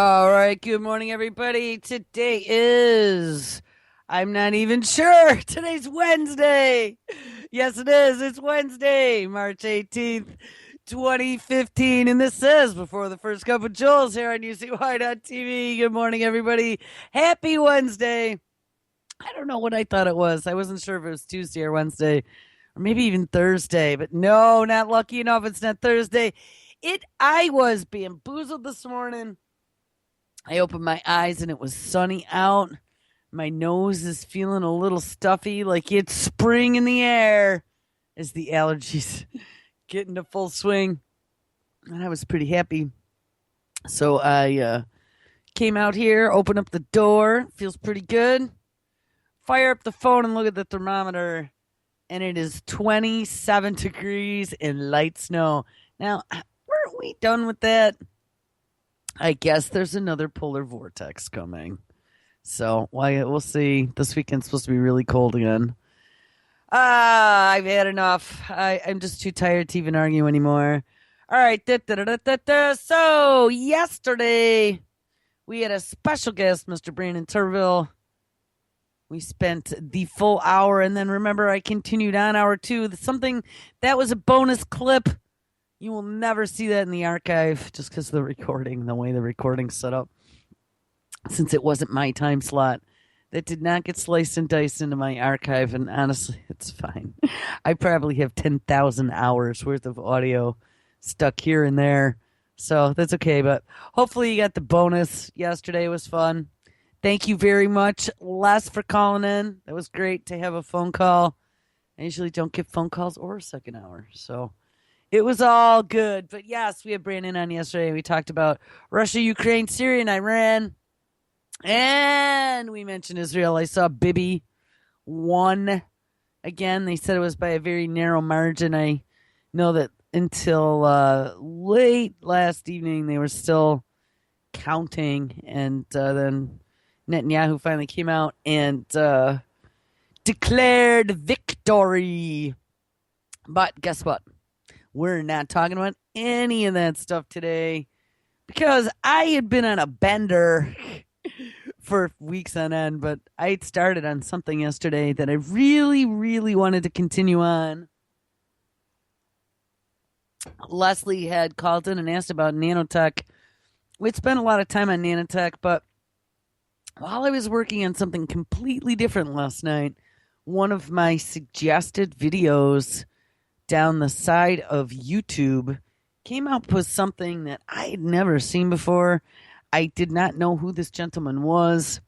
All right, good morning, everybody. I'm not even sure. Today's Wednesday. Yes, it is. It's Wednesday, March 18th, 2015. And this is Before the First Cup of Jules here on UCY.TV. Good morning, everybody. Happy Wednesday. I don't know what I thought it was. I wasn't sure if it was Tuesday or Wednesday or maybe even Thursday, but no, not lucky enough. It's not Thursday. I was bamboozled this morning. I opened my eyes and it was sunny out. My nose is feeling a little stuffy, like it's spring in the air as the allergies get into full swing. And I was pretty happy. So I came out here, opened up the door, feels pretty good. Fire up the phone and look at the thermometer, and it is 27 degrees and light snow. Now, weren't we done with that? I guess there's another polar vortex coming. So we'll see. This weekend's supposed to be really cold again. I've had enough. I'm just too tired to even argue anymore. All right. So yesterday we had a special guest, Mr. Brandon Turville. We spent the full hour, and then remember I continued on hour two. Something that was a bonus clip. You will never see that in the archive just because of the recording, the way the recording's set up. Since it wasn't my time slot, that did not get sliced and diced into my archive, and honestly, it's fine. I probably have 10,000 hours worth of audio stuck here and there, so that's okay, but hopefully you got the bonus. Yesterday was fun. Thank you very much, Les, for calling in. That was great to have a phone call. I usually don't get phone calls or a second hour, so it was all good. But yes, we had Brandon on yesterday. We talked about Russia, Ukraine, Syria, and Iran. And we mentioned Israel. I saw Bibi won again. They said it was by a very narrow margin. I know that until late last evening, they were still counting. And then Netanyahu finally came out and declared victory. But guess what? We're not talking about any of that stuff today because I had been on a bender for weeks on end, but I had started on something yesterday that I really, really wanted to continue on. Leslie had called in and asked about nanotech. We'd spent a lot of time on nanotech, but while I was working on something completely different last night, one of my suggested videos down the side of YouTube came up with something that I had never seen before. I did not know who this gentleman was.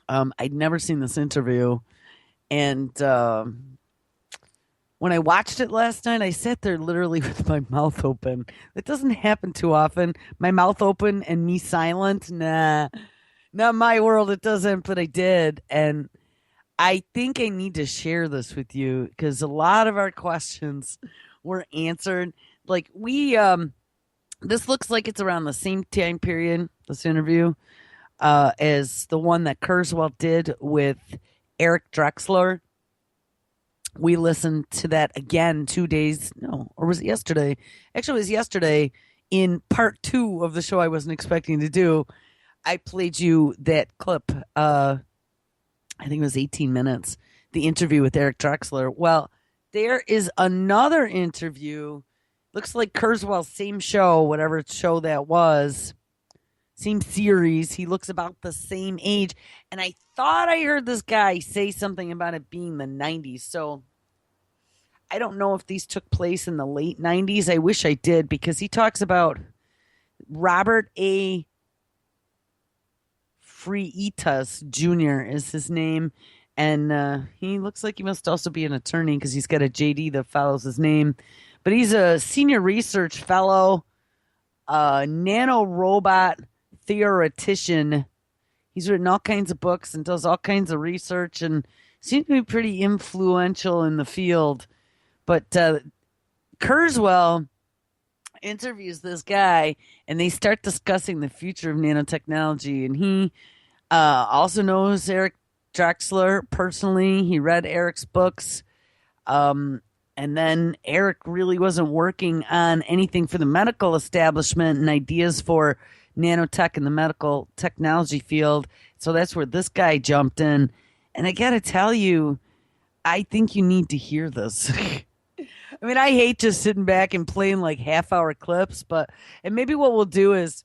I'd never seen this interview. And when I watched it last night, I sat there literally with my mouth open. That doesn't happen too often. My mouth open and me silent. Nah, not my world. It doesn't, but I did. And I think I need to share this with you because a lot of our questions were answered. Like this looks like it's around the same time period, this interview, as the one that Kurzweil did with Eric Drexler. We listened to that again 2 days, no, or was it yesterday? Actually, it was yesterday in part 2 of the show I wasn't expecting to do. I played you that clip, I think it was 18 minutes, the interview with Eric Drexler. Well, there is another interview. Looks like Kurzweil's same show, whatever show that was, same series. He looks about the same age. And I thought I heard this guy say something about it being the 90s. So I don't know if these took place in the late 90s. I wish I did because he talks about Robert A. Freitas Jr. is his name. And he looks like he must also be an attorney because he's got a JD that follows his name. But he's a senior research fellow, nanorobot theoretician. He's written all kinds of books and does all kinds of research and seems to be pretty influential in the field. But Kurzweil interviews this guy, and they start discussing the future of nanotechnology. And he also knows Eric Drexler personally. He read Eric's books. And then Eric really wasn't working on anything for the medical establishment and ideas for nanotech in the medical technology field. So that's where this guy jumped in. And I got to tell you, I think you need to hear this. I mean, I hate just sitting back and playing like half-hour clips, and maybe what we'll do is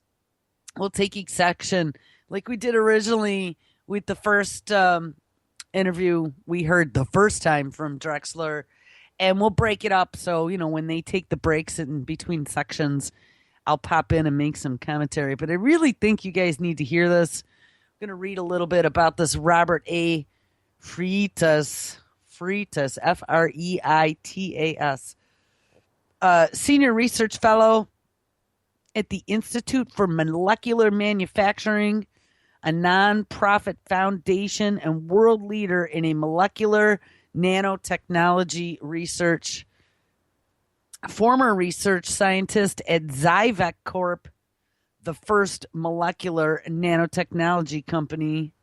we'll take each section like we did originally with the first interview we heard the first time from Drexler, and we'll break it up. So, when they take the breaks in between sections, I'll pop in and make some commentary. But I really think you guys need to hear this. I'm going to read a little bit about this Robert A. Freitas, Freitas, senior research fellow at the Institute for Molecular Manufacturing, a nonprofit foundation and world leader in a molecular nanotechnology research. Former research scientist at Zyvec Corp, the first molecular nanotechnology company,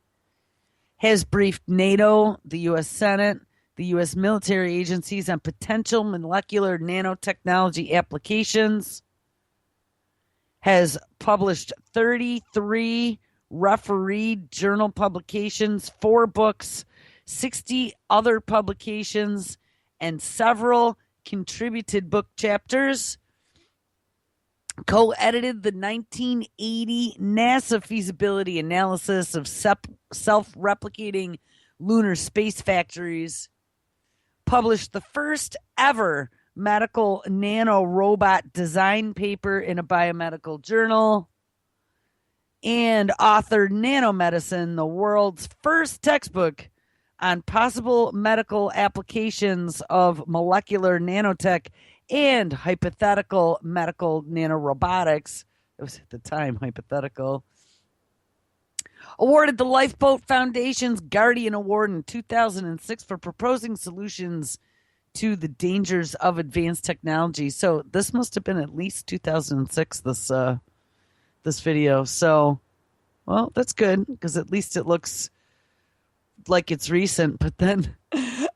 has briefed NATO, the U.S. Senate, the U.S. military agencies on potential molecular nanotechnology applications, has published 33 refereed journal publications, 4 books, 60 other publications, and several contributed book chapters. Co-edited the 1980 NASA feasibility analysis of self-replicating lunar space factories. Published the first ever medical nanorobot design paper in a biomedical journal. And authored Nanomedicine, the world's first textbook on possible medical applications of molecular nanotech and hypothetical medical nanorobotics. It was at the time hypothetical. Awarded the Lifeboat Foundation's Guardian Award in 2006 for proposing solutions to the dangers of advanced technology. So this must have been at least 2006, this video. So, well, that's good, because at least it looks like it's recent. But then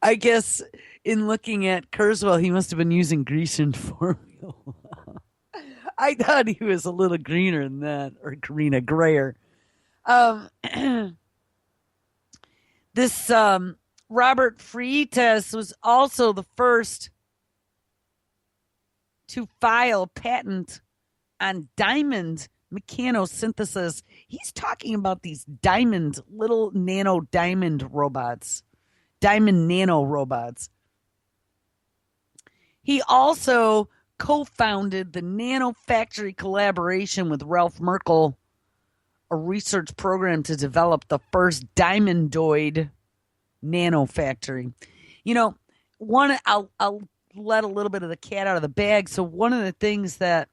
I guess in looking at Kurzweil, he must have been using Grecian formula. I thought he was a little greener than that, or grayer. This Robert Freitas was also the first to file patent on diamond mechanosynthesis. He's talking about these little nano diamond robots, diamond nano robots. He also co-founded the Nanofactory collaboration with Ralph Merkel, a research program to develop the first diamondoid nanofactory. I'll let a little bit of the cat out of the bag. So one of the things that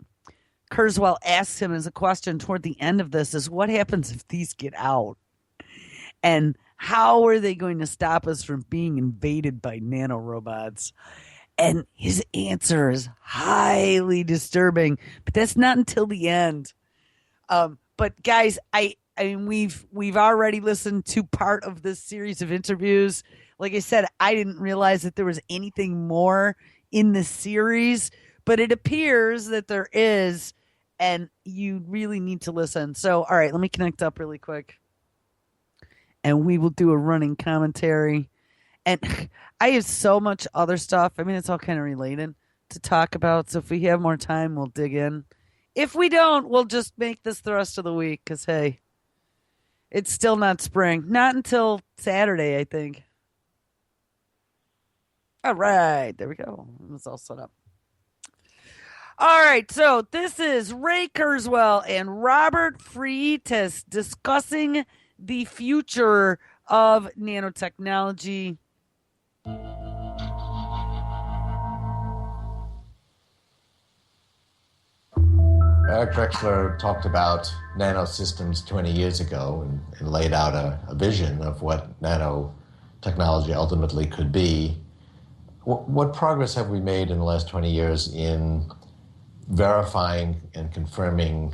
Kurzweil asks him as a question toward the end of this is, what happens if these get out? And how are they going to stop us from being invaded by nanorobots? And his answer is highly disturbing, but that's not until the end. But guys, I mean, we've already listened to part of this series of interviews. Like I said, I didn't realize that there was anything more in the series, but it appears that there is, and you really need to listen. So, all right, let me connect up really quick, and we will do a running commentary. And I have so much other stuff. I mean, it's all kind of related to talk about. So if we have more time, we'll dig in. If we don't, we'll just make this the rest of the week, because, hey, it's still not spring. Not until Saturday, I think. All right, there we go. It's all set up. All right, so this is Ray Kurzweil and Robert Freitas discussing the future of nanotechnology. Eric Drexler talked about nanosystems 20 years ago and laid out a vision of what nanotechnology ultimately could be. What progress have we made in the last 20 years in verifying and confirming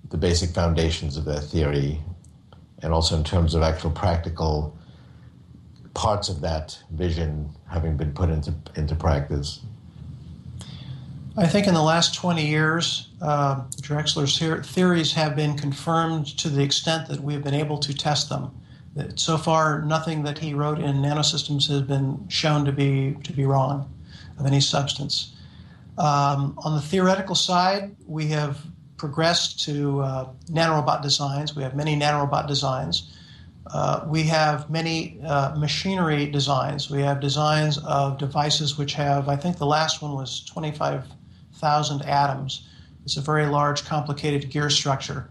the basic foundations of that theory, and also in terms of actual practical parts of that vision having been put into practice? I think in the last 20 years, Drexler's theories have been confirmed to the extent that we've been able to test them. So far, nothing that he wrote in Nanosystems has been shown to be wrong of any substance. On the theoretical side, we have progressed to nanorobot designs. We have many nanorobot designs. We have many machinery designs. We have designs of devices which have, I think the last one was 25,000 atoms. It's a very large, complicated gear structure.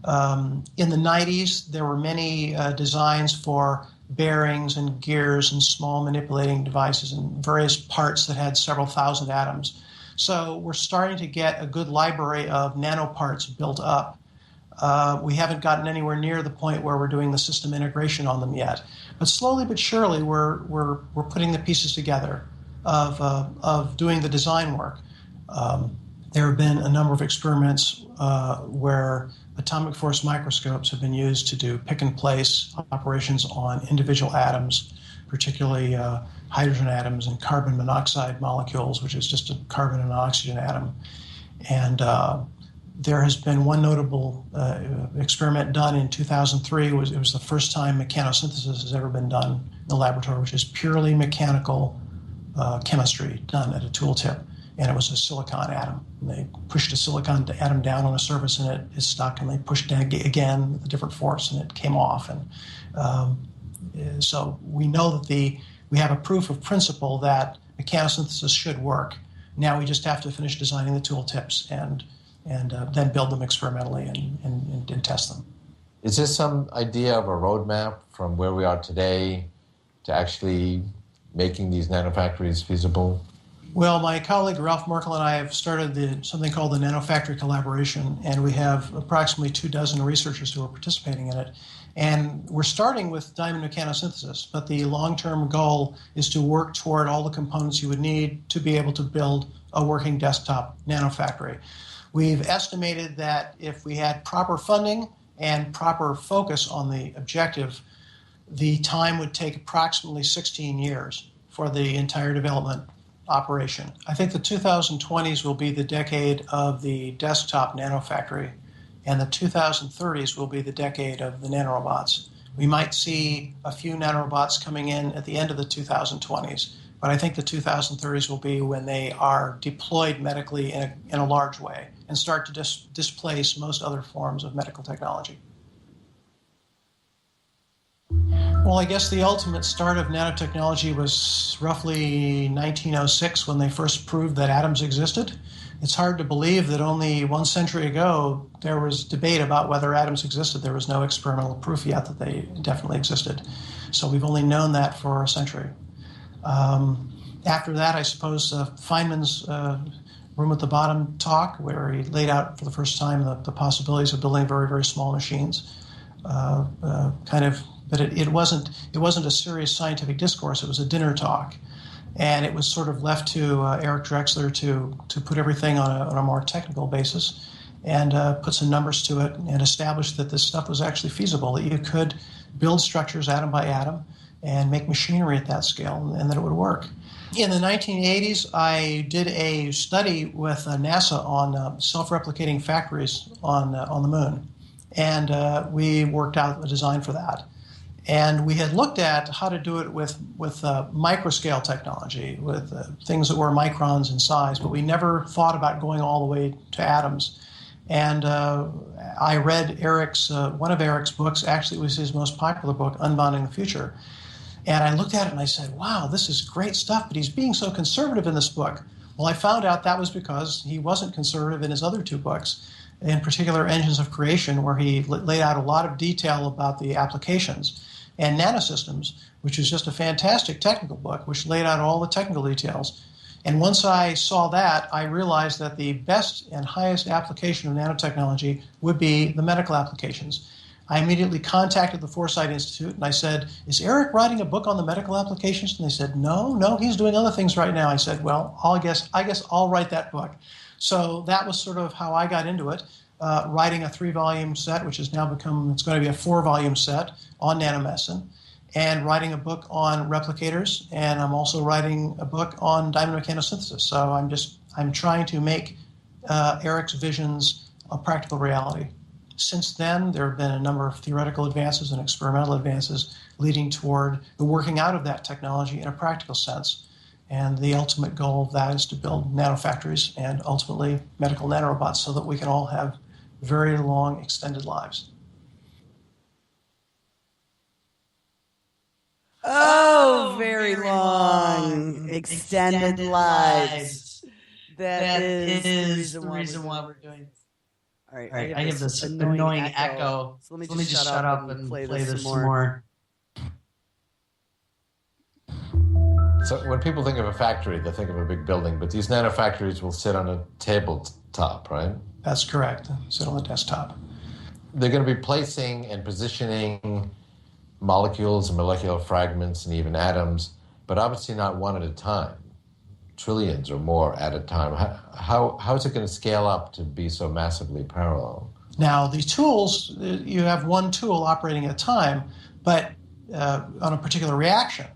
In the 90s, there were many designs for bearings and gears and small manipulating devices and various parts that had several thousand atoms. So we're starting to get a good library of nanoparts built up. We haven't gotten anywhere near the point where we're doing the system integration on them yet. But slowly but surely, we're putting the pieces together of doing the design work. There have been a number of experiments where atomic force microscopes have been used to do pick-and-place operations on individual atoms, particularly hydrogen atoms and carbon monoxide molecules, which is just a carbon and oxygen atom. And there has been one notable experiment done in 2003. It was the first time mechanosynthesis has ever been done in the laboratory, which is purely mechanical chemistry done at a tooltip. And it was a silicon atom. And they pushed a silicon atom down on a surface and it is stuck, and they pushed it again with a different force and it came off. And so we know that we have a proof of principle that mechanosynthesis should work. Now we just have to finish designing the tooltips and then build them experimentally and test them. Is there some idea of a roadmap from where we are today to actually making these nanofactories feasible? Well, my colleague Ralph Merkel and I have started something called the Nanofactory Collaboration, and we have approximately 24 researchers who are participating in it. And we're starting with diamond mechanosynthesis, but the long-term goal is to work toward all the components you would need to be able to build a working desktop nanofactory. We've estimated that if we had proper funding and proper focus on the objective, the time would take approximately 16 years for the entire development operation. I think the 2020s will be the decade of the desktop nanofactory, and the 2030s will be the decade of the nanorobots. We might see a few nanorobots coming in at the end of the 2020s, but I think the 2030s will be when they are deployed medically in a large way and start to displace most other forms of medical technology. Well, I guess the ultimate start of nanotechnology was roughly 1906 when they first proved that atoms existed. It's hard to believe that only 1 century ago there was debate about whether atoms existed. There was no experimental proof yet that they definitely existed. So we've only known that for a century. After that, I suppose Feynman's room at the bottom talk, where he laid out for the first time the possibilities of building very, very small machines, But it wasn't a serious scientific discourse. It was a dinner talk, and it was sort of left to Eric Drexler to put everything on a more technical basis and put some numbers to it and establish that this stuff was actually feasible, that you could build structures atom by atom and make machinery at that scale, and that it would work. In the 1980s, I did a study with NASA on self-replicating factories on the moon, and we worked out a design for that. And we had looked at how to do it with microscale technology, with things that were microns in size, but we never thought about going all the way to atoms. And I read one of Eric's books. Actually, it was his most popular book, Unbounding the Future. And I looked at it and I said, wow, this is great stuff, but he's being so conservative in this book. Well, I found out that was because he wasn't conservative in his other 2 books, in particular Engines of Creation, where he laid out a lot of detail about the applications, and Nanosystems, which is just a fantastic technical book, which laid out all the technical details. And once I saw that, I realized that the best and highest application of nanotechnology would be the medical applications. I immediately contacted the Foresight Institute, and I said, is Eric writing a book on the medical applications? And they said, no, he's doing other things right now. I said, well, I guess I'll write that book. So that was sort of how I got into it, writing a 3-volume set, which has now it's going to be a 4-volume set on nanomedicine, and writing a book on replicators, and I'm also writing a book on diamond mechanosynthesis. So I'm just I'm trying to make Eric's visions a practical reality. Since then, there have been a number of theoretical advances and experimental advances leading toward the working out of that technology in a practical sense. And the ultimate goal of that is to build nanofactories and ultimately medical nanorobots so that we can all have very long, extended lives. Oh, very long, extended lives. That is the reason why we're doing this. All right, I have this annoying echo. So let me just shut up and play this some more. So when people think of a factory, they think of a big building, but these nanofactories will sit on a tabletop, right? That's correct. Sit on the desktop. They're going to be placing and positioning molecules and molecular fragments and even atoms, but obviously not one at a time, trillions or more at a time. How is it going to scale up to be so massively parallel? Now, these tools, you have one tool operating at a time, but on a particular reaction.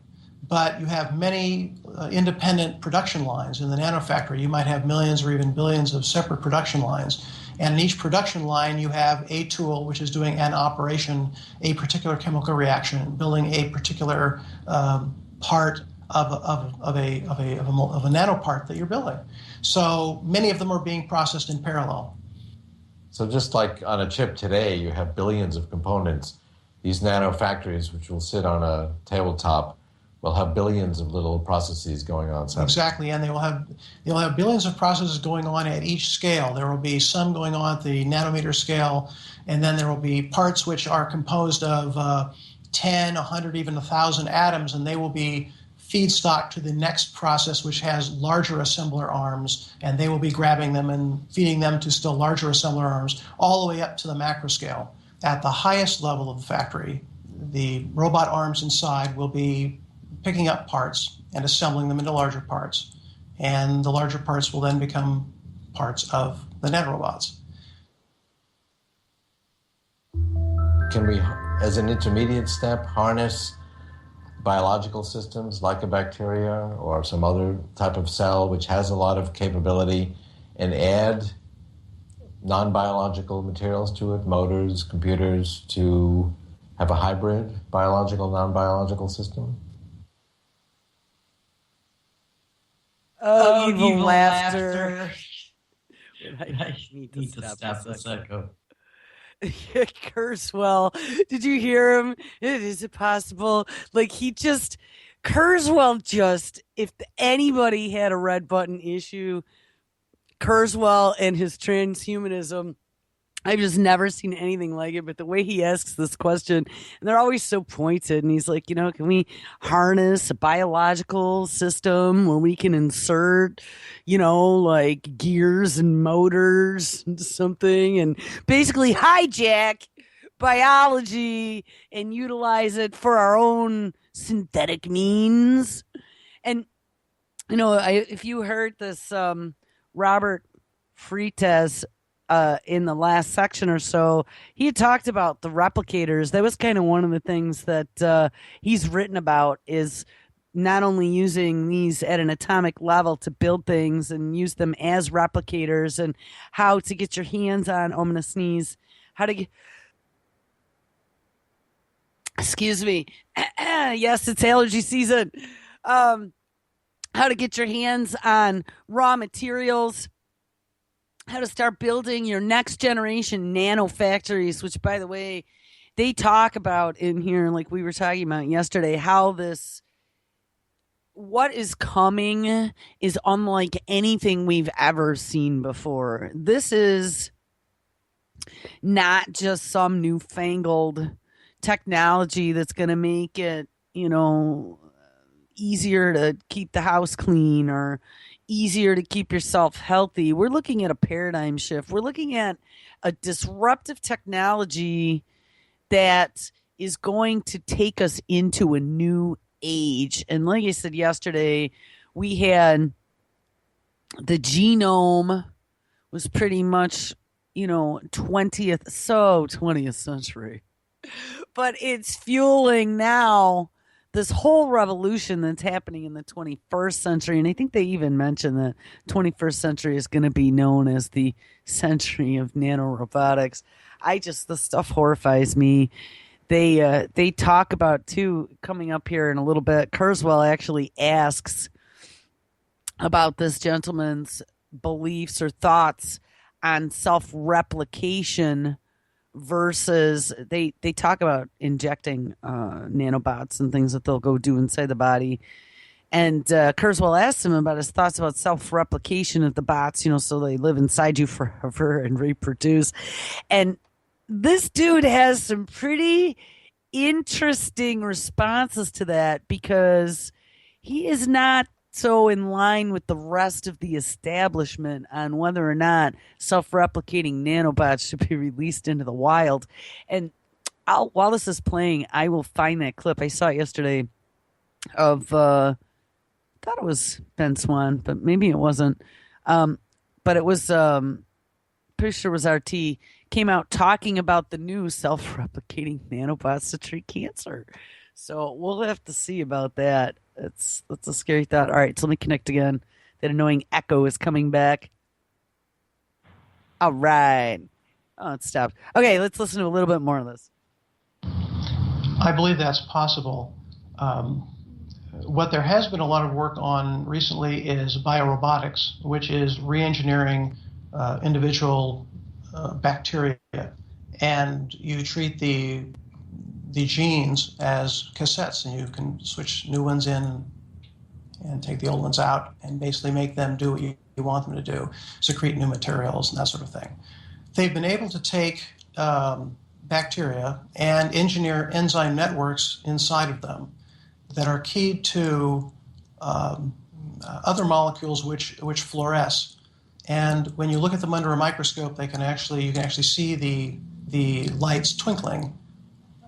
But you have many independent production lines. In the nanofactory, you might have millions or even billions of separate production lines. And in each production line, you have a tool which is doing an operation, a particular chemical reaction, building a particular part of a nanopart that you're building. So many of them are being processed in parallel. So just like on a chip today, you have billions of components. These nanofactories, which will sit on a tabletop, will have billions of little processes going on. Exactly, and they'll have billions of processes going on at each scale. There will be some going on at the nanometer scale, and then there will be parts which are composed of 10, 100, even 1,000 atoms, and they will be feedstock to the next process, which has larger assembler arms, and they will be grabbing them and feeding them to still larger assembler arms, all the way up to the macro scale. At the highest level of the factory, the robot arms inside will be picking up parts and assembling them into larger parts. And the larger parts will then become parts of the nanorobots. Can we, as an intermediate step, harness biological systems like a bacteria or some other type of cell which has a lot of capability and add non-biological materials to it, motors, computers, to have a hybrid biological, non-biological system? Oh, evil laughter. I need to stop this echo. Kurzweil, did you hear him? Is it possible? Like Kurzweil just, if anybody had a red button issue, Kurzweil and his transhumanism, I've just never seen anything like it. But the way he asks this question, and they're always so pointed, and he's like, can we harness a biological system where we can insert, like gears and motors into something and basically hijack biology and utilize it for our own synthetic means? And, if you heard this, Robert Freitas, in the last section or so, he had talked about the replicators. That was kind of one of the things that he's written about, is not only using these at an atomic level to build things and use them as replicators, and how to get your hands on, I'm going to sneeze, how to get, excuse me, yes, it's allergy season, how to get your hands on raw materials, how to start building your next generation nanofactories, which, by the way, they talk about in here, like we were talking about yesterday, how what is coming is unlike anything we've ever seen before. This is not just some newfangled technology that's going to make it, easier to keep the house clean or easier to keep yourself healthy. We're looking at a paradigm shift. We're looking at a disruptive technology that is going to take us into a new age. And like I said yesterday, we had the genome was pretty much, 20th century. But it's fueling now this whole revolution that's happening in the 21st century, and I think they even mentioned that 21st century is going to be known as the century of nanorobotics. The stuff horrifies me. They talk about too, coming up here in a little bit. Kurzweil actually asks about this gentleman's beliefs or thoughts on self-replication versus they talk about injecting nanobots and things that they'll go do inside the body. And Kurzweil asked him about his thoughts about self-replication of the bots, so they live inside you forever and reproduce. And this dude has some pretty interesting responses to that, because he is not so in line with the rest of the establishment on whether or not self-replicating nanobots should be released into the wild. And while this is playing, I will find that clip. I saw it yesterday of, I thought it was Ben Swan, but maybe it wasn't. But it was, pretty sure it was RT, came out talking about the new self-replicating nanobots to treat cancer. So we'll have to see about that. That's a scary thought. All right, so let me connect again. That annoying echo is coming back. All right. Oh, it stopped. Okay, let's listen to a little bit more of this. I believe that's possible. What there has been a lot of work on recently is biorobotics, which is re-engineering individual bacteria, and you treat the genes as cassettes, and you can switch new ones in and take the old ones out and basically make them do what you want them to do, secrete new materials and that sort of thing. They've been able to take bacteria and engineer enzyme networks inside of them that are keyed to other molecules which fluoresce. And when you look at them under a microscope, you can actually see the lights twinkling.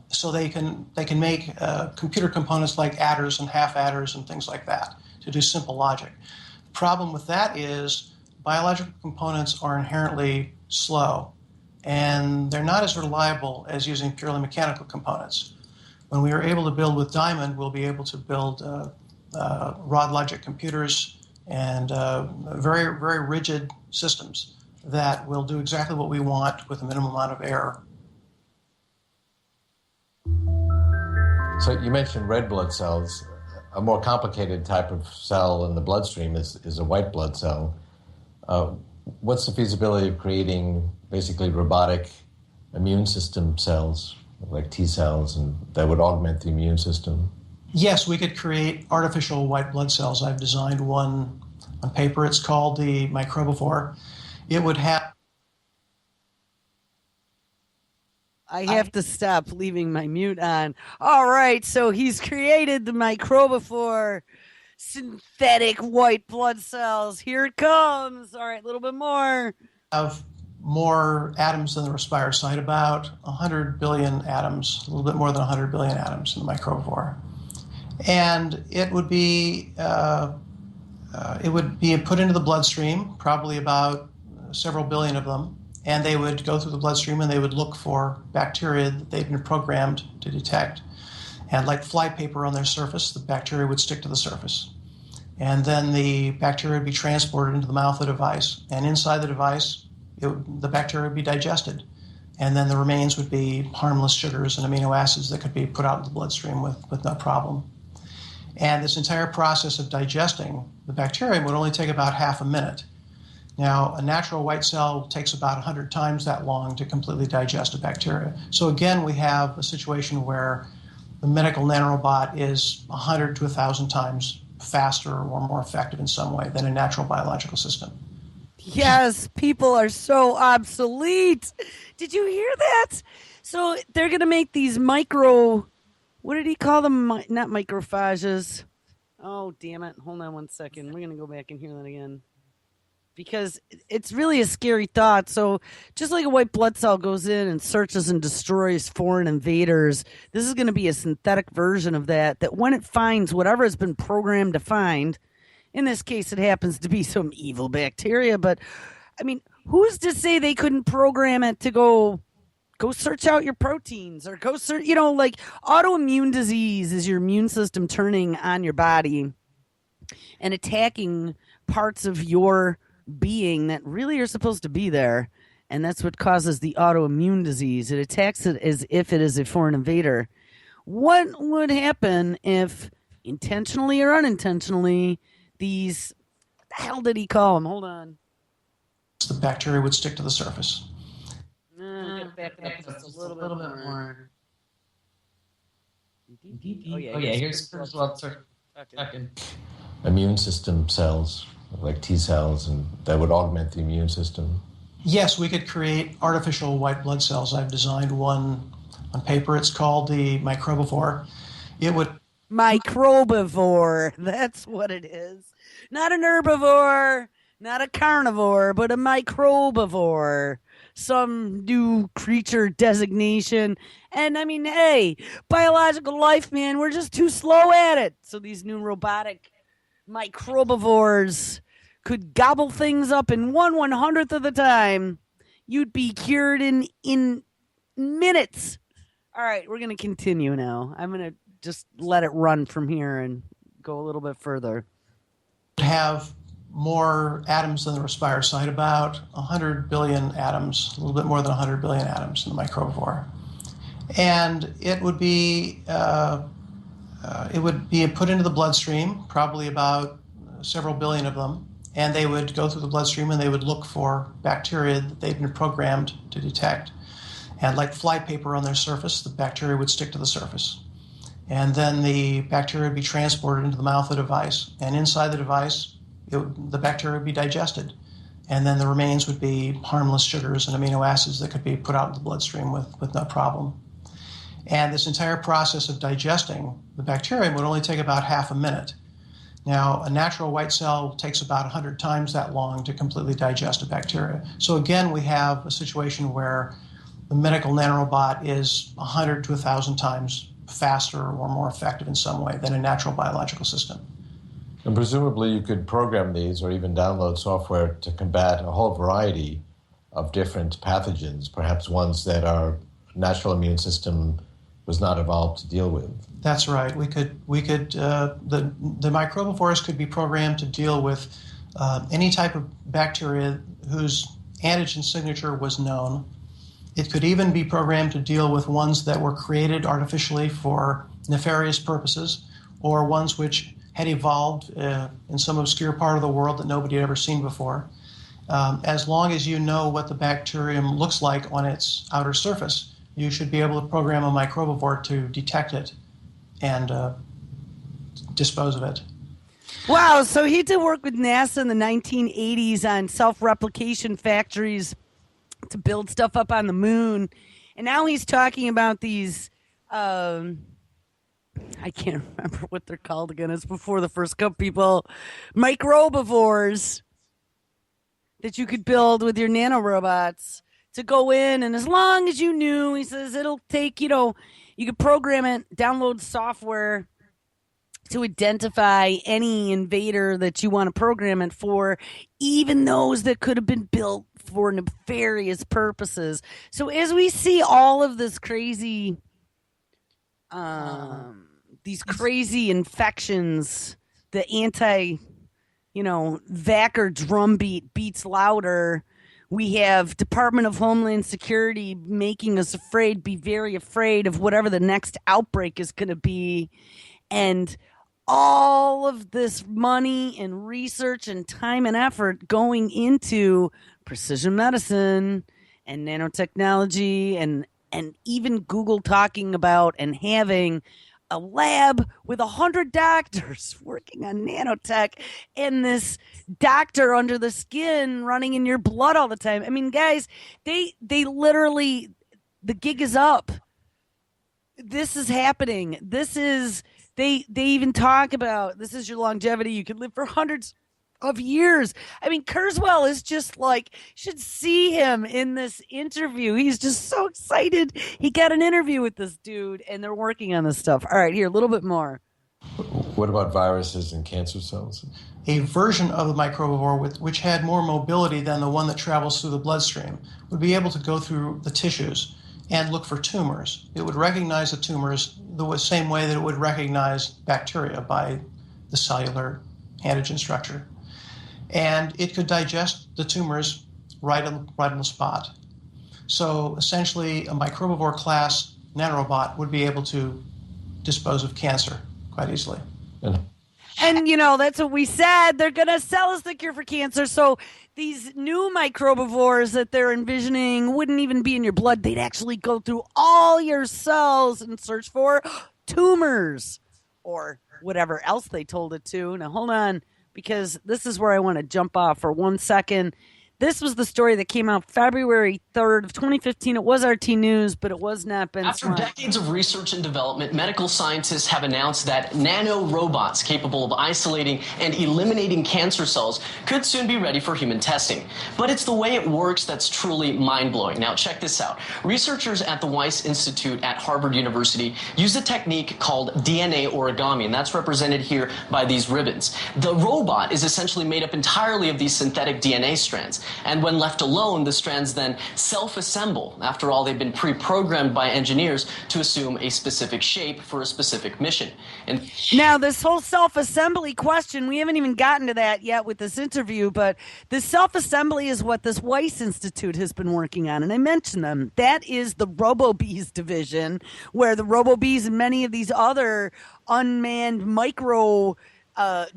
So they can make computer components like adders and half adders and things like that to do simple logic. The problem with that is biological components are inherently slow, and they're not as reliable as using purely mechanical components. When we are able to build with Diamond, we'll be able to build rod logic computers and very, very rigid systems that will do exactly what we want with a minimum amount of error. So you mentioned red blood cells. A more complicated type of cell in the bloodstream is a white blood cell. What's the feasibility of creating basically robotic immune system cells, like T cells, and that would augment the immune system? Yes, we could create artificial white blood cells. I've designed one on paper. It's called the microbivore. It would have... I have to stop leaving my mute on. All right, so he's created the microbivore synthetic white blood cells. Here it comes. All right, a little bit more. Have more atoms than the respire site, about 100 billion atoms, a little bit more than 100 billion atoms in the microbivore. And it would be put into the bloodstream, probably about several billion of them, and they would go through the bloodstream and they would look for bacteria that they've been programmed to detect. And like flypaper on their surface, the bacteria would stick to the surface. And then the bacteria would be transported into the mouth of the device. And inside the device, the bacteria would be digested. And then the remains would be harmless sugars and amino acids that could be put out into the bloodstream with no problem. And this entire process of digesting the bacteria would only take about half a minute. Now, a natural white cell takes about 100 times that long to completely digest a bacteria. So again, we have a situation where the medical nanorobot is 100 to 1,000 times faster or more effective in some way than a natural biological system. Yes, people are so obsolete. Did you hear that? So they're going to make these what did he call them? Not microphages. Oh, damn it. Hold on one second. We're going to go back and hear that again, because it's really a scary thought. So just like a white blood cell goes in and searches and destroys foreign invaders, this is going to be a synthetic version of that when it finds whatever has been programmed to find, in this case it happens to be some evil bacteria, but I mean, who's to say they couldn't program it to go go search out your proteins or go search, like autoimmune disease is your immune system turning on your body and attacking parts of your being that really are supposed to be there. And that's what causes the autoimmune disease. It attacks it as if it is a foreign invader. What would happen if intentionally or unintentionally these, what the hell did he call them? Hold on. The bacteria would stick to the surface. Back it up just a little bit more. Oh yeah, here's Kurzweil talking. Immune system cells, like T cells, and that would augment the immune system. Yes, we could create artificial white blood cells. I've designed one on paper. It's called the microbivore. It would... Microbivore, that's what it is. Not an herbivore, not a carnivore, but a microbivore. Some new creature designation. And I mean, hey, biological life, man, we're just too slow at it. So these new robotic microbivores could gobble things up in 1/100th of the time. You'd be cured in minutes. All right, we're going to continue now. I'm going to just let it run from here and go a little bit further. Have more atoms than the respirocyte, about 100 billion atoms, a little bit more than 100 billion atoms in the microbivore. And it would be put into the bloodstream, probably about several billion of them, and they would go through the bloodstream and they would look for bacteria that they'd been programmed to detect. And like flypaper on their surface, the bacteria would stick to the surface. And then the bacteria would be transported into the mouth of the device. And inside the device, the bacteria would be digested. And then the remains would be harmless sugars and amino acids that could be put out in the bloodstream with no problem. And this entire process of digesting the bacteria would only take about half a minute. Now, a natural white cell takes about 100 times that long to completely digest a bacteria. So again, we have a situation where the medical nanorobot is 100 to 1,000 times faster or more effective in some way than a natural biological system. And presumably you could program these or even download software to combat a whole variety of different pathogens, perhaps ones that our natural immune system was not evolved to deal with. That's right. The microbivores could be programmed to deal with any type of bacteria whose antigen signature was known. It could even be programmed to deal with ones that were created artificially for nefarious purposes, or ones which had evolved in some obscure part of the world that nobody had ever seen before. As long as you know what the bacterium looks like on its outer surface, you should be able to program a microbivore to detect it and dispose of it. Wow, so he did work with NASA in the 1980s on self-replication factories to build stuff up on the moon. And now he's talking about these, I can't remember what they're called again. It's before the first couple people, microbivores that you could build with your nanorobots to go in. And as long as you knew, he says, it'll take, you could program it, download software to identify any invader that you want to program it for, even those that could have been built for nefarious purposes. So as we see all of this crazy, these crazy infections, the Vacker drumbeat beats louder. We have Department of Homeland Security making us afraid, be very afraid of whatever the next outbreak is going to be. And all of this money and research and time and effort going into precision medicine and nanotechnology and even Google talking about and having a lab with 100 doctors working on nanotech and this doctor under the skin running in your blood all the time. I mean, guys, they literally, the gig is up. This is happening. This is, they even talk about, this is your longevity. You can live for hundreds of years. I mean, Kurzweil is just like, you should see him in this interview. He's just so excited. He got an interview with this dude, and they're working on this stuff. All right, here, a little bit more. What about viruses and cancer cells? A version of the microbivore which had more mobility than the one that travels through the bloodstream would be able to go through the tissues and look for tumors. It would recognize the tumors the same way that it would recognize bacteria by the cellular antigen structure. And it could digest the tumors right on the spot. So essentially, a microbivore class nanorobot would be able to dispose of cancer quite easily. And, that's what we said. They're going to sell us the cure for cancer. So these new microbivores that they're envisioning wouldn't even be in your blood. They'd actually go through all your cells and search for tumors or whatever else they told it to. Now, hold on, because this is where I want to jump off for 1 second. This was the story that came out February 3rd of 2015. It was RT News, but it was not Ben After Swan. decades of research and development, medical scientists have announced that nanorobots capable of isolating and eliminating cancer cells could soon be ready for human testing. But it's the way it works that's truly mind-blowing. Now, check this out. Researchers at the Weiss Institute at Harvard University use a technique called DNA origami, and that's represented here by these ribbons. The robot is essentially made up entirely of these synthetic DNA strands. And when left alone, the strands then self-assemble. After all, they've been pre-programmed by engineers to assume a specific shape for a specific mission. And now, this whole self-assembly question, we haven't even gotten to that yet with this interview, but this self-assembly is what this Weiss Institute has been working on. And I mentioned them. That is the RoboBees division, where the RoboBees and many of these other unmanned micro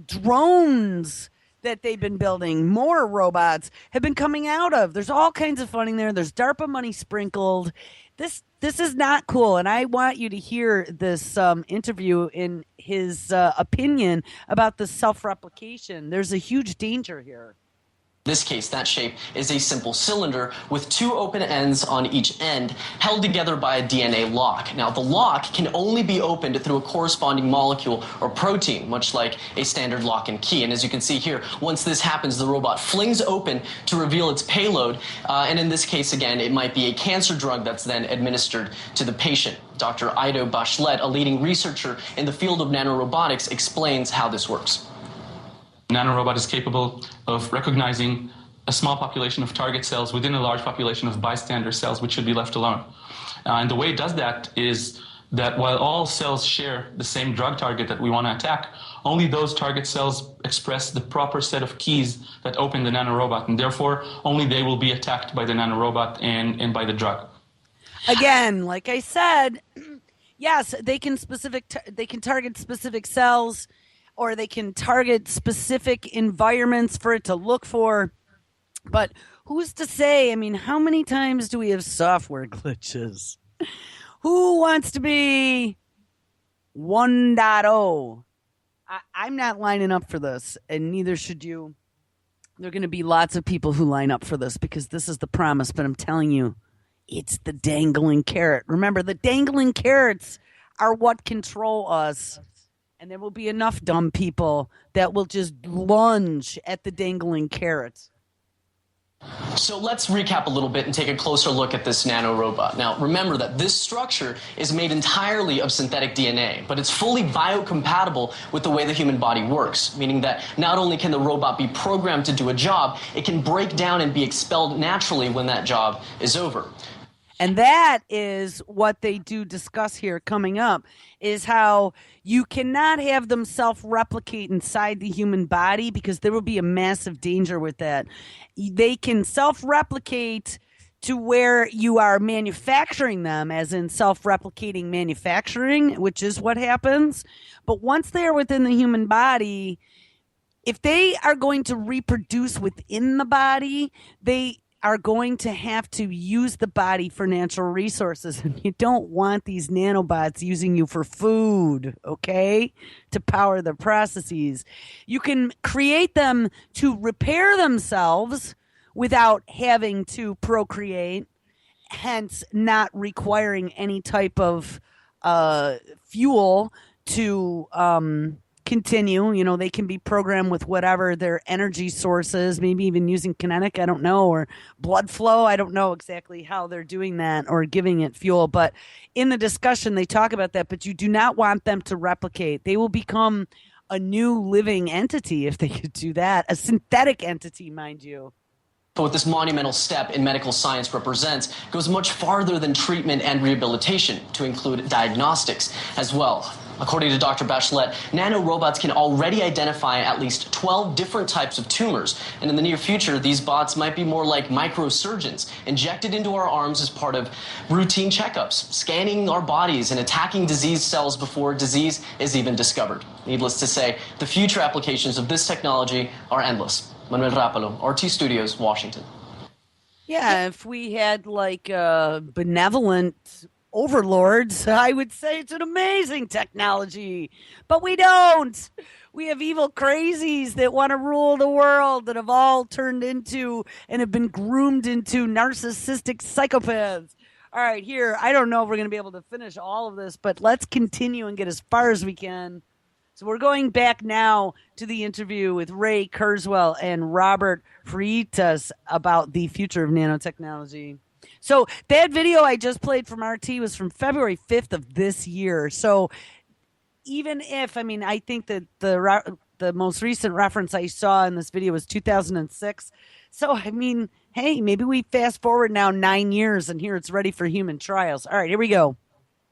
drones that they've been building, more robots, have been coming out of. There's all kinds of funding there. There's DARPA money sprinkled. This is not cool, and I want you to hear this interview in his opinion about the self-replication. There's a huge danger here. In this case, that shape is a simple cylinder with two open ends on each end, held together by a DNA lock. Now, the lock can only be opened through a corresponding molecule or protein, much like a standard lock and key. And as you can see here, once this happens, the robot flings open to reveal its payload. And in this case, again, it might be a cancer drug that's then administered to the patient. Dr. Ido Bashlet, a leading researcher in the field of nanorobotics, explains how this works. Nanorobot is capable of recognizing a small population of target cells within a large population of bystander cells, which should be left alone. And the way it does that is that while all cells share the same drug target that we want to attack, only those target cells express the proper set of keys that open the nanorobot, and therefore only they will be attacked by the nanorobot and by the drug. Again, like I said, yes, they can target specific cells, or they can target specific environments for it to look for. But who's to say? I mean, how many times do we have software glitches? Who wants to be 1.0? I'm not lining up for this, and neither should you. There are going to be lots of people who line up for this because this is the promise, but I'm telling you, it's the dangling carrot. Remember, the dangling carrots are what control us. And there will be enough dumb people that will just lunge at the dangling carrots. So let's recap a little bit and take a closer look at this nanorobot. Now, remember that this structure is made entirely of synthetic DNA, but it's fully biocompatible with the way the human body works, meaning that not only can the robot be programmed to do a job, it can break down and be expelled naturally when that job is over. And that is what they do discuss here coming up, is how you cannot have them self-replicate inside the human body because there will be a massive danger with that. They can self-replicate to where you are manufacturing them, as in self-replicating manufacturing, which is what happens. But once they are within the human body, if they are going to reproduce within the body, they are going to have to use the body for natural resources. And you don't want these nanobots using you for food, okay, to power the processes. You can create them to repair themselves without having to procreate, hence not requiring any type of fuel to continue. You know, they can be programmed with whatever their energy sources, maybe even using kinetic, I don't know, or blood flow. I don't know exactly how they're doing that or giving it fuel. But in the discussion, they talk about that. But you do not want them to replicate. They will become a new living entity if they could do that. A synthetic entity, mind you. But what this monumental step in medical science represents goes much farther than treatment and rehabilitation, to include diagnostics as well. According to Dr. Bachelet, nanorobots can already identify at least 12 different types of tumors. And in the near future, these bots might be more like microsurgeons, injected into our arms as part of routine checkups, scanning our bodies and attacking disease cells before disease is even discovered. Needless to say, the future applications of this technology are endless. Manuel Rapalo, RT Studios, Washington. Yeah, if we had like benevolent overlords, I would say it's an amazing technology. But we don't. We have evil crazies that want to rule the world that have all turned into and have been groomed into narcissistic psychopaths. All right, here, I don't know if we're going to be able to finish all of this, but let's continue and get as far as we can. So we're going back now to the interview with Ray Kurzweil and Robert Freitas about the future of nanotechnology. So that video I just played from RT was from February 5th of this year. So even if, I mean, I think that the most recent reference I saw in this video was 2006. So, I mean, hey, maybe we fast forward now 9 years and here it's ready for human trials. All right, here we go.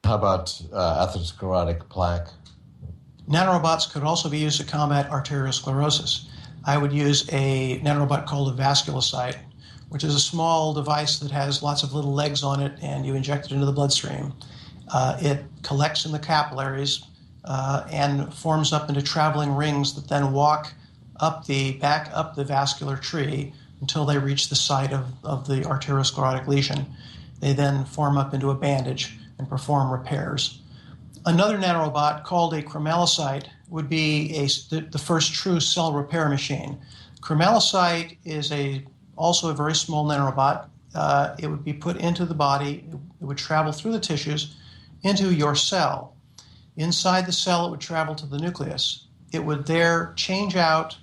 How about atherosclerotic plaque? Nanorobots could also be used to combat arteriosclerosis. I would use a nanorobot called a vasculocyte, which is a small device that has lots of little legs on it, and you inject it into the bloodstream. It collects in the capillaries and forms up into traveling rings that then walk back up the vascular tree until they reach the site of the arteriosclerotic lesion. They then form up into a bandage and perform repairs. Another nanorobot called a chromalycyte would be the first true cell repair machine. Chromalycyte is also a very small nanorobot. It would be put into the body. It would travel through the tissues into your cell. Inside the cell, it would travel to the nucleus. It would there change out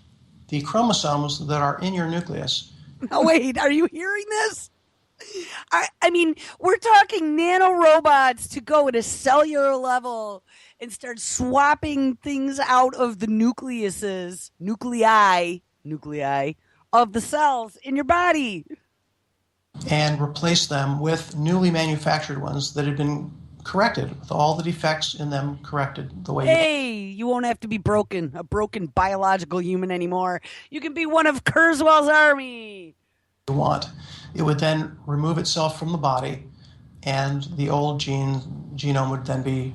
the chromosomes that are in your nucleus. Oh, wait, are you hearing this? I mean, we're talking nanorobots to go at a cellular level and start swapping things out of the nuclei of the cells in your body. And replace them with newly manufactured ones that have been corrected, with all the defects in them corrected the way you won't have to be a broken biological human anymore. You can be one of Kurzweil's army. you want. It would then remove itself from the body, and the old genome would then be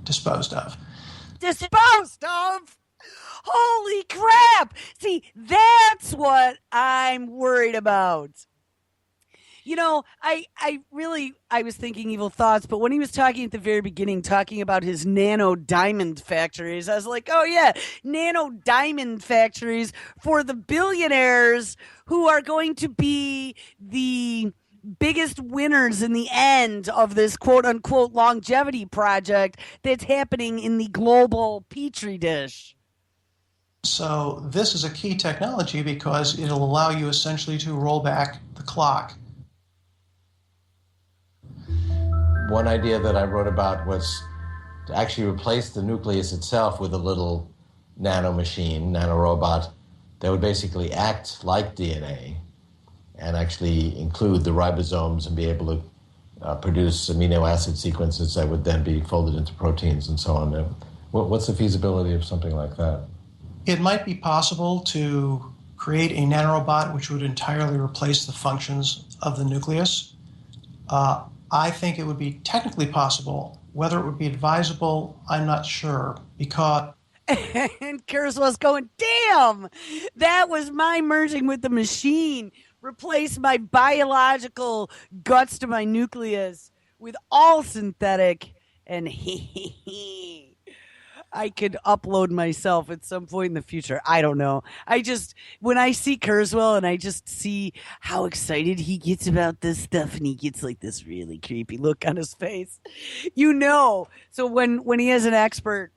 disposed of. Disposed of? Holy crap! See, that's what I'm worried about. You know, I was thinking evil thoughts, but when he was talking at the very beginning, talking about his nano diamond factories, I was like, oh yeah, nano diamond factories for the billionaires who are going to be the biggest winners in the end of this quote unquote longevity project that's happening in the global petri dish. So this is a key technology because it'll allow you essentially to roll back the clock. One idea that I wrote about was to actually replace the nucleus itself with a little nanorobot that would basically act like DNA and actually include the ribosomes and be able to produce amino acid sequences that would then be folded into proteins and so on. What's the feasibility of something like that? It might be possible to create a nanorobot which would entirely replace the functions of the nucleus. I think it would be technically possible. Whether it would be advisable, I'm not sure, because... And Kurzweil's going, damn, that was my merging with the machine. Replace my biological guts to my nucleus with all synthetic, and I could upload myself at some point in the future. I don't know. When I see Kurzweil and I just see how excited he gets about this stuff and he gets like this really creepy look on his face, So when he has an expert,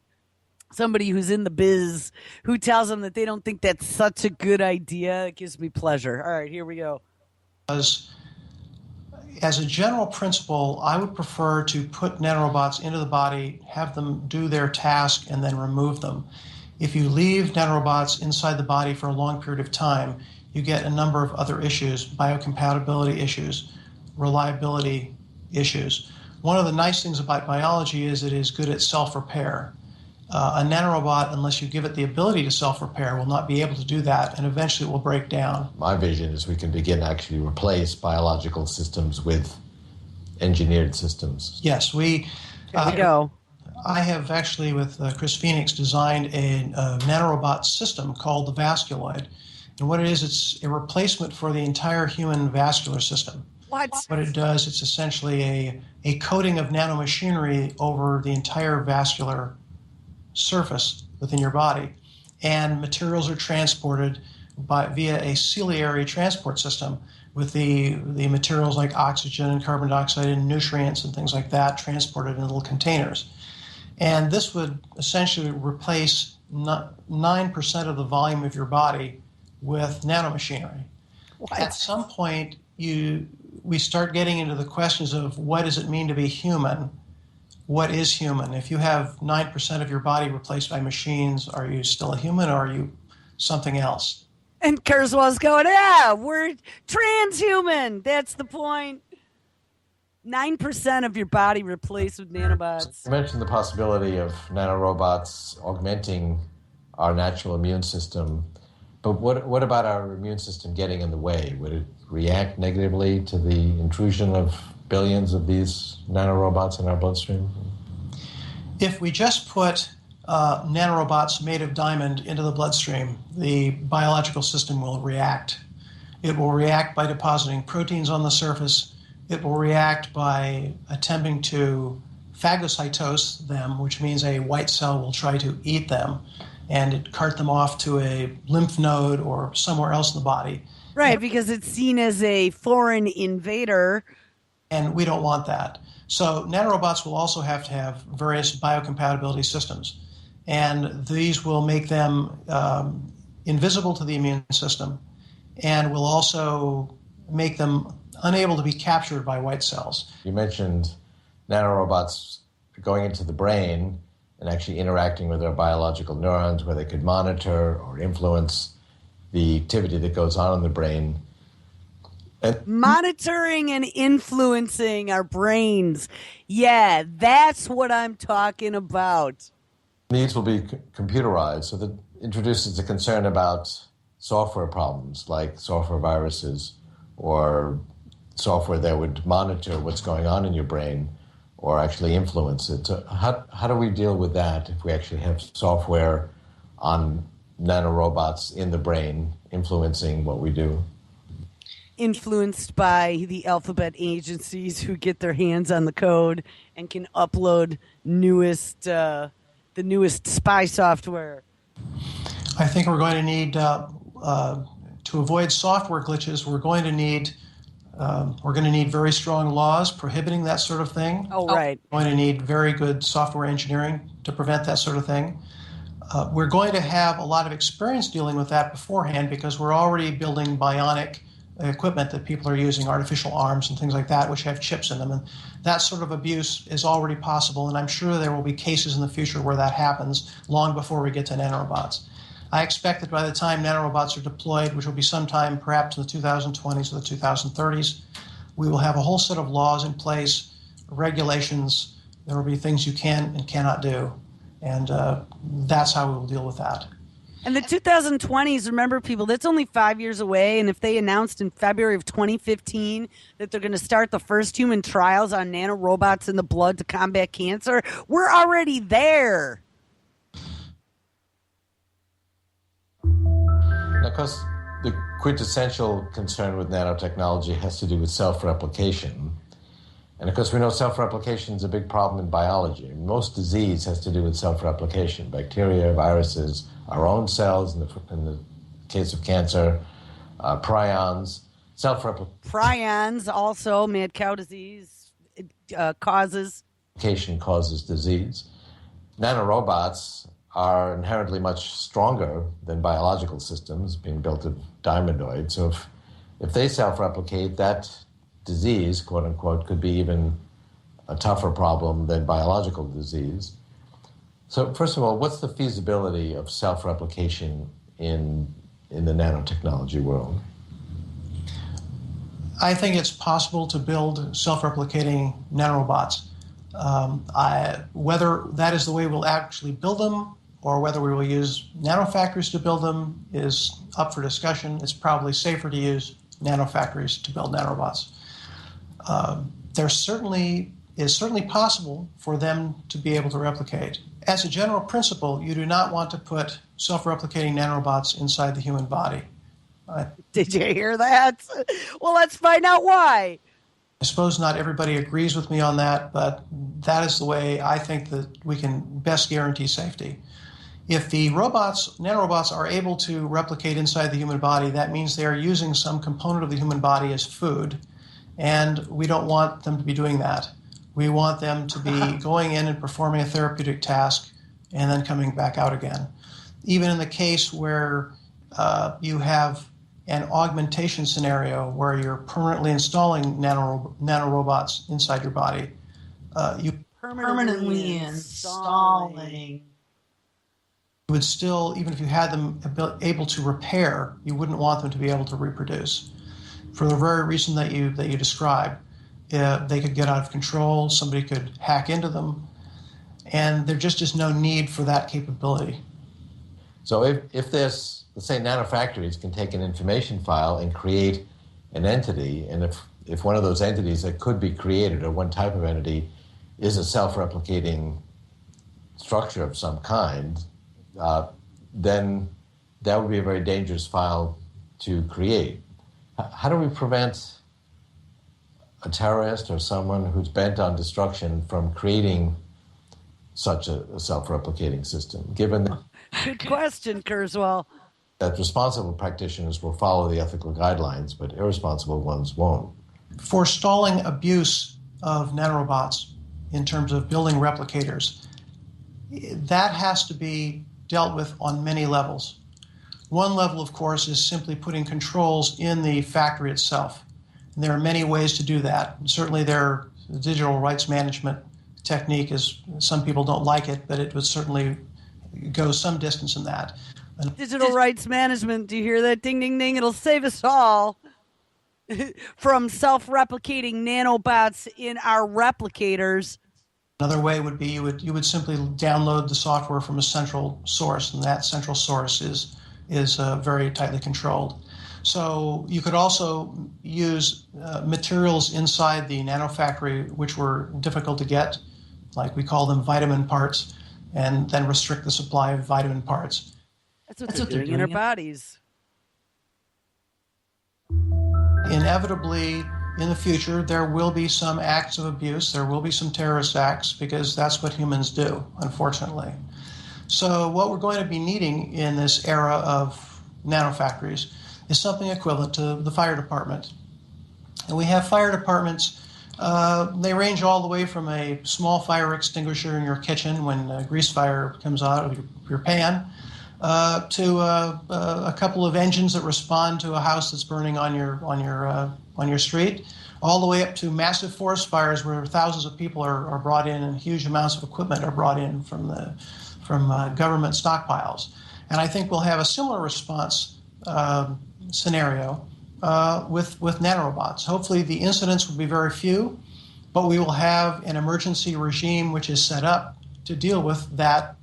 somebody who's in the biz, who tells him that they don't think that's such a good idea, it gives me pleasure. All right, here we go. As a general principle, I would prefer to put nanorobots into the body, have them do their task, and then remove them. If you leave nanorobots inside the body for a long period of time, you get a number of other issues, biocompatibility issues, reliability issues. One of the nice things about biology is it is good at self-repair. A nanorobot, unless you give it the ability to self-repair, will not be able to do that, and eventually it will break down. My vision is we can begin to actually replace biological systems with engineered systems. Yes, we go. I have actually, with Chris Phoenix, designed a nanorobot system called the Vasculoid. And what it is, it's a replacement for the entire human vascular system. What? What it does, it's essentially a coating of nanomachinery over the entire vascular surface within your body. And materials are transported via a ciliary transport system with the materials like oxygen and carbon dioxide and nutrients and things like that transported in little containers. And this would essentially replace 9% of the volume of your body with nanomachinery. What? At some point, we start getting into the questions of what does it mean to be human? What is human? If you have 9% of your body replaced by machines, are you still a human or are you something else? And Kurzweil's going, yeah, we're transhuman. That's the point. 9% of your body replaced with nanobots. You mentioned the possibility of nanorobots augmenting our natural immune system. But what about our immune system getting in the way? Would it react negatively to the intrusion of billions of these nanorobots in our bloodstream? If we just put nanorobots made of diamond into the bloodstream, the biological system will react. It will react by depositing proteins on the surface. It will react by attempting to phagocytose them, which means a white cell will try to eat them and cart them off to a lymph node or somewhere else in the body. Right, because it's seen as a foreign invader. And we don't want that. So nanorobots will also have to have various biocompatibility systems. And these will make them invisible to the immune system and will also make them unable to be captured by white cells. You mentioned nanorobots going into the brain and actually interacting with our biological neurons where they could monitor or influence the activity that goes on in the brain. Monitoring and influencing our brains. Yeah, that's what I'm talking about. These will be computerized, so that introduces a concern about software problems like software viruses or software that would monitor what's going on in your brain or actually influence it. So how do we deal with that if we actually have software on nanorobots in the brain influencing what we do? Influenced by the alphabet agencies who get their hands on the code and can upload the newest spy software. I think we're going to need, to avoid software glitches, we're going to need very strong laws prohibiting that sort of thing. Oh, right. We're going to need very good software engineering to prevent that sort of thing. We're going to have a lot of experience dealing with that beforehand because we're already building bionic equipment that people are using, artificial arms and things like that, which have chips in them. And that sort of abuse is already possible, and I'm sure there will be cases in the future where that happens long before we get to nanorobots. I expect that by the time nanorobots are deployed, which will be sometime perhaps in the 2020s or the 2030s, we will have a whole set of laws in place, regulations. There will be things you can and cannot do, and that's how we will deal with that. And the 2020s, remember, people, that's only 5 years away. And if they announced in February of 2015 that they're going to start the first human trials on nanorobots in the blood to combat cancer, we're already there. Now, of course, the quintessential concern with nanotechnology has to do with self-replication. And of course, we know self-replication is a big problem in biology. Most disease has to do with self-replication. Bacteria, viruses, our own cells, in the case of cancer, prions, self-replication. Prions, also, mad cow disease, causes. Causes disease. Nanorobots are inherently much stronger than biological systems being built of diamondoid. So if they self-replicate, that disease, quote unquote, could be even a tougher problem than biological disease. So first of all, what's the feasibility of self-replication in in the nanotechnology world? I think it's possible to build self-replicating nanorobots. Whether that is the way we'll actually build them or whether we will use nanofactories to build them is up for discussion. It's probably safer to use nanofactories to build nanorobots. There certainly possible for them to be able to replicate. As a general principle, you do not want to put self-replicating nanorobots inside the human body. Did you hear that? Well, let's find out why. I suppose not everybody agrees with me on that, but that is the way I think that we can best guarantee safety. If the nanorobots are able to replicate inside the human body, that means they are using some component of the human body as food, and we don't want them to be doing that. We want them to be going in and performing a therapeutic task and then coming back out again. Even in the case where you have an augmentation scenario where you're permanently installing nanorobots inside your body, you permanently installing. You would still, even if you had them able to repair, you wouldn't want them to be able to reproduce. For the very reason that you described, they could get out of control, somebody could hack into them, and there just is no need for that capability. So if there's, let's say, nanofactories can take an information file and create an entity, and if one of those entities that could be created, or one type of entity, is a self-replicating structure of some kind, then that would be a very dangerous file to create. How do we prevent a terrorist or someone who's bent on destruction from creating such a self-replicating system, given that Good question, Kurzweil. that responsible practitioners will follow the ethical guidelines, but irresponsible ones won't? Forestalling abuse of nanorobots in terms of building replicators, that has to be dealt with on many levels. One level, of course, is simply putting controls in the factory itself. And there are many ways to do that. Certainly the digital rights management technique is, some people don't like it, but it would certainly go some distance in that. Digital rights management, do you hear that? Ding, ding, ding. It'll save us all from self-replicating nanobots in our replicators. Another way would be you would simply download the software from a central source, and that central source is very tightly controlled. So you could also use materials inside the nanofactory which were difficult to get, like we call them vitamin parts, and then restrict the supply of vitamin parts. That's what they're doing in our bodies. Inevitably, in the future, there will be some acts of abuse. There will be some terrorist acts, because that's what humans do, unfortunately. So what we're going to be needing in this era of nanofactories is something equivalent to the fire department. And we have fire departments. They range all the way from a small fire extinguisher in your kitchen when a grease fire comes out of your pan, to a couple of engines that respond to a house that's burning on your street, all the way up to massive forest fires where thousands of people are brought in and huge amounts of equipment are brought in from government stockpiles. And I think we'll have a similar response scenario with nanorobots. Hopefully the incidents will be very few, but we will have an emergency regime which is set up to deal with that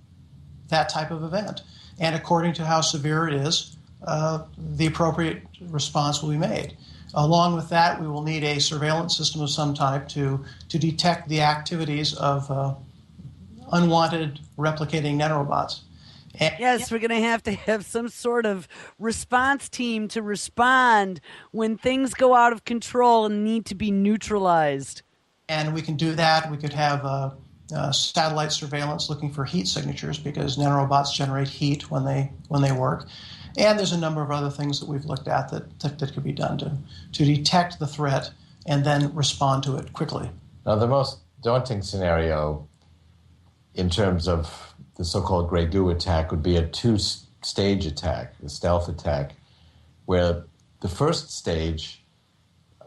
type of event. And according to how severe it is, the appropriate response will be made. Along with that, we will need a surveillance system of some type to detect the activities of unwanted replicating nanorobots. Yes, we're going to have some sort of response team to respond when things go out of control and need to be neutralized. And we can do that. We could have satellite surveillance looking for heat signatures, because nanorobots generate heat when they work. And there's a number of other things that we've looked at that could be done to detect the threat and then respond to it quickly. Now, the most daunting scenario in terms of the so-called gray goo attack would be a two-stage attack, a stealth attack, where the first stage,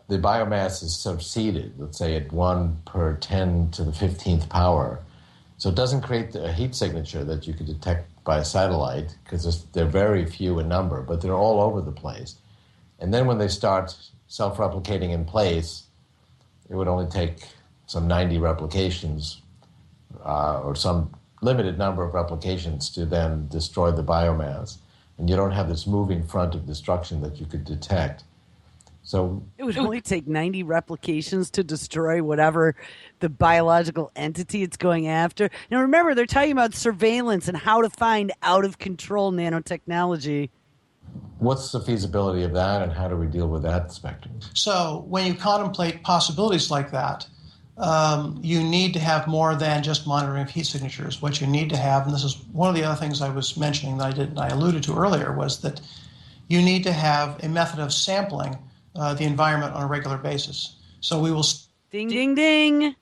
the biomass is sort of seeded, let's say at 1 per 10 to the 15th power. So it doesn't create a heat signature that you could detect by a satellite because they're very few in number, but they're all over the place. And then when they start self-replicating in place, it would only take some 90 replications or some limited number of replications to then destroy the biomass. And you don't have this moving front of destruction that you could detect. So it would only take 90 replications to destroy whatever the biological entity it's going after. Now, remember, they're talking about surveillance and how to find out-of-control nanotechnology. what's the feasibility of that, and how do we deal with that spectrum? So when you contemplate possibilities like that, you need to have more than just monitoring of heat signatures. What you need to have, and this is one of the other things I was mentioning that I alluded to earlier, was that you need to have a method of sampling the environment on a regular basis. So we will ding, ding, ding.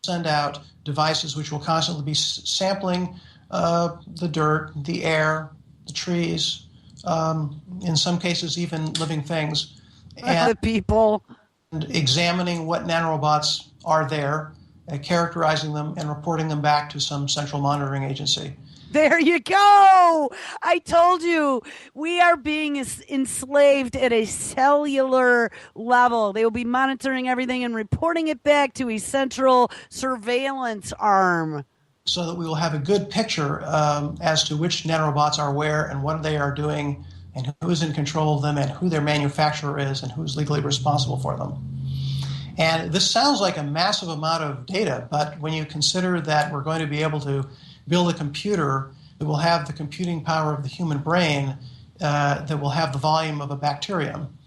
Send out devices which will constantly be sampling the dirt, the air, the trees, in some cases even living things, and the people, and examining what nanorobots are there, characterizing them, and reporting them back to some central monitoring agency. There you go. I told you, we are being enslaved at a cellular level. They will be monitoring everything and reporting it back to a central surveillance arm. So that we will have a good picture as to which nanorobots are where and what they are doing and who is in control of them and who their manufacturer is and who is legally responsible for them. And this sounds like a massive amount of data, but when you consider that we're going to be able to build a computer that will have the computing power of the human brain, that will have the volume of a bacterium,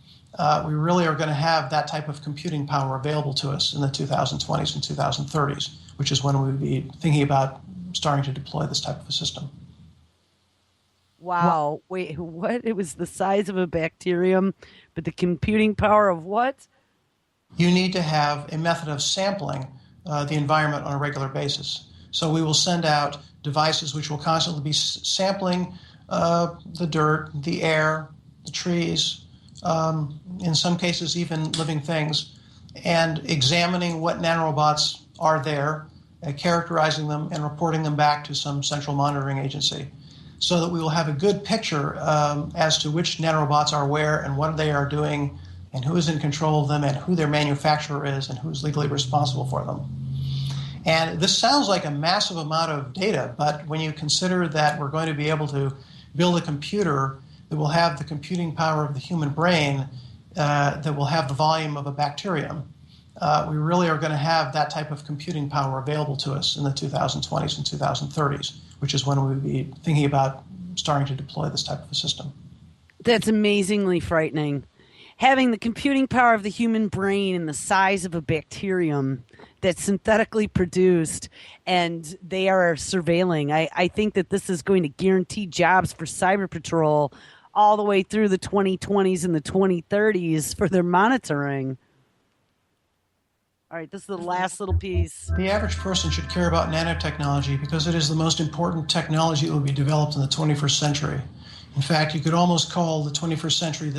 we really are going to have that type of computing power available to us in the 2020s and 2030s, which is when we would be thinking about starting to deploy this type of a system. Wow. Wait, what? It was the size of a bacterium, but the computing power of what? You need to have a method of sampling the environment on a regular basis. So we will send out devices which will constantly be sampling the dirt, the air, the trees, in some cases even living things, and examining what nanorobots are there, characterizing them, and reporting them back to some central monitoring agency, so that we will have a good picture as to which nanorobots are where and what they are doing and who is in control of them and who their manufacturer is and who is legally responsible for them. And this sounds like a massive amount of data, but when you consider that we're going to be able to build a computer that will have the computing power of the human brain, that will have the volume of a bacterium, we really are going to have that type of computing power available to us in the 2020s and 2030s, which is when we would be thinking about starting to deploy this type of a system. That's amazingly frightening. Having the computing power of the human brain and the size of a bacterium that's synthetically produced, and they are surveilling. I think that this is going to guarantee jobs for Cyber Patrol all the way through the 2020s and the 2030s for their monitoring. All right, this is the last little piece. The average person should care about nanotechnology because it is the most important technology that will be developed in the 21st century. In fact, you could almost call the 21st century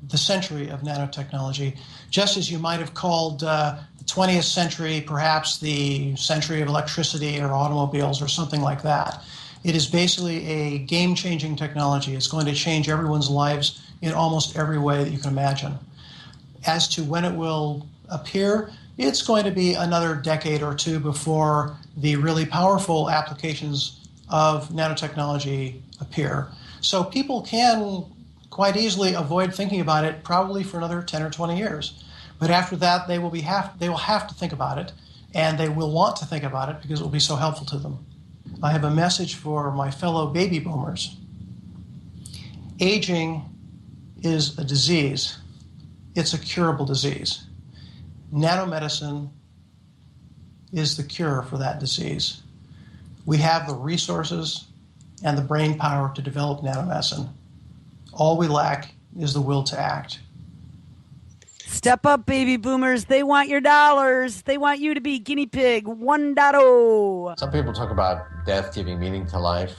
the century of nanotechnology, just as you might have called the 20th century perhaps the century of electricity or automobiles or something like that. It is basically a game-changing technology. It's going to change everyone's lives in almost every way that you can imagine. As to when it will appear, it's going to be another decade or two before the really powerful applications of nanotechnology appear. So people can quite easily avoid thinking about it probably for another 10 or 20 years. But after that, they will have to think about it, and they will want to think about it because it will be so helpful to them. I have a message for my fellow baby boomers. Aging is a disease. It's a curable disease. Nanomedicine is the cure for that disease. We have the resources and the brain power to develop nanomedicine. All we lack is the will to act. Step up, baby boomers. They want your dollars. They want you to be guinea pig 1.0. Some people talk about death giving meaning to life.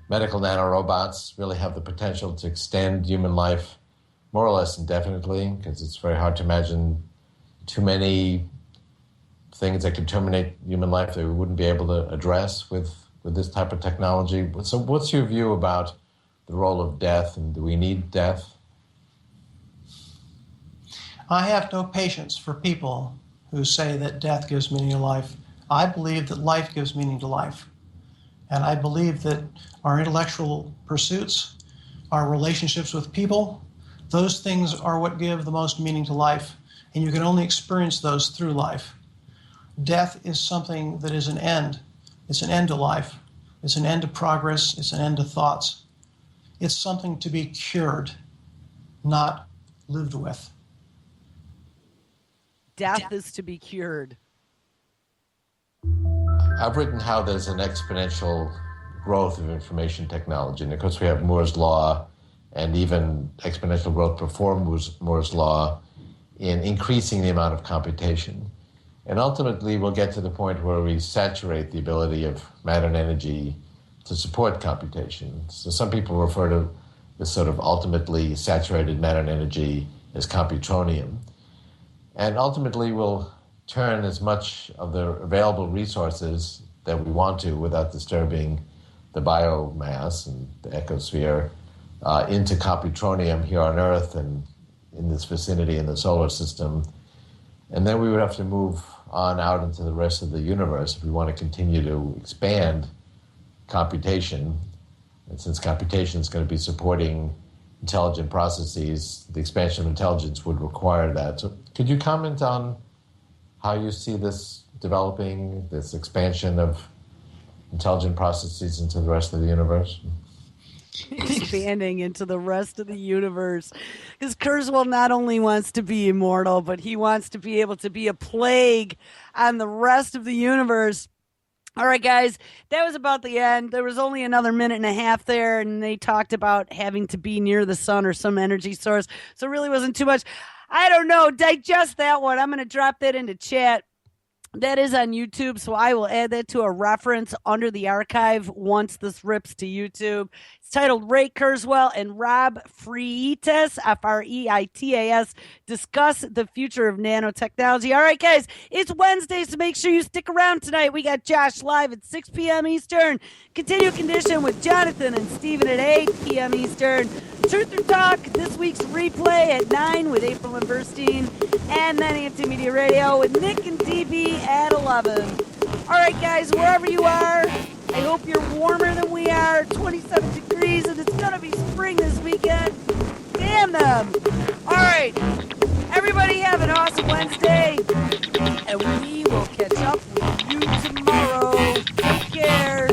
Medical nanorobots really have the potential to extend human life more or less indefinitely, because it's very hard to imagine too many things that could terminate human life that we wouldn't be able to address with with this type of technology. So what's your view about the role of death, and do we need death? I have no patience for people who say that death gives meaning to life. I believe that life gives meaning to life. And I believe that our intellectual pursuits, our relationships with people, those things are what give the most meaning to life. And you can only experience those through life. Death is something that is an end. It's an end to life. It's an end to progress. It's an end to thoughts. It's something to be cured, not lived with. Death is to be cured. I've written how there's an exponential growth of information technology. And of course, we have Moore's Law and even exponential growth before Moore's Law in increasing the amount of computation. And ultimately, we'll get to the point where we saturate the ability of matter and energy to support computation. So some people refer to this sort of ultimately saturated matter and energy as computronium. And ultimately, we'll turn as much of the available resources that we want to without disturbing the biomass and the ecosphere into computronium here on Earth and in this vicinity in the solar system. And then we would have to move on out into the rest of the universe if we want to continue to expand computation. And since computation is going to be supporting intelligent processes, the expansion of intelligence would require that. So could you comment on how you see this developing, this expansion of intelligent processes into the rest of the universe? Expanding into the rest of the universe. Because Kurzweil not only wants to be immortal, but he wants to be able to be a plague on the rest of the universe. All right, guys, that was about the end. There was only another minute and a half there, and they talked about having to be near the sun or some energy source. So it really wasn't too much. I don't know. Digest that one. I'm going to drop that into chat. That is on YouTube, so I will add that to a reference under the archive once this rips to YouTube. It's titled Ray Kurzweil and Rob Freitas, Freitas, discuss the future of nanotechnology. All right, guys, it's Wednesday, so make sure you stick around tonight. We got Josh live at 6 p.m. Eastern. Continue Condition with Jonathan and Stephen at 8 p.m. Eastern. Truth or Talk, this week's replay at 9 with April and Burstein. And then Anti-Media Radio with Nick and DB at 11. All right, guys, wherever you are, I hope you're warmer than we are. 27 degrees, and it's going to be spring this weekend. Damn them. All right, everybody have an awesome Wednesday, and we will catch up with you tomorrow. Take care.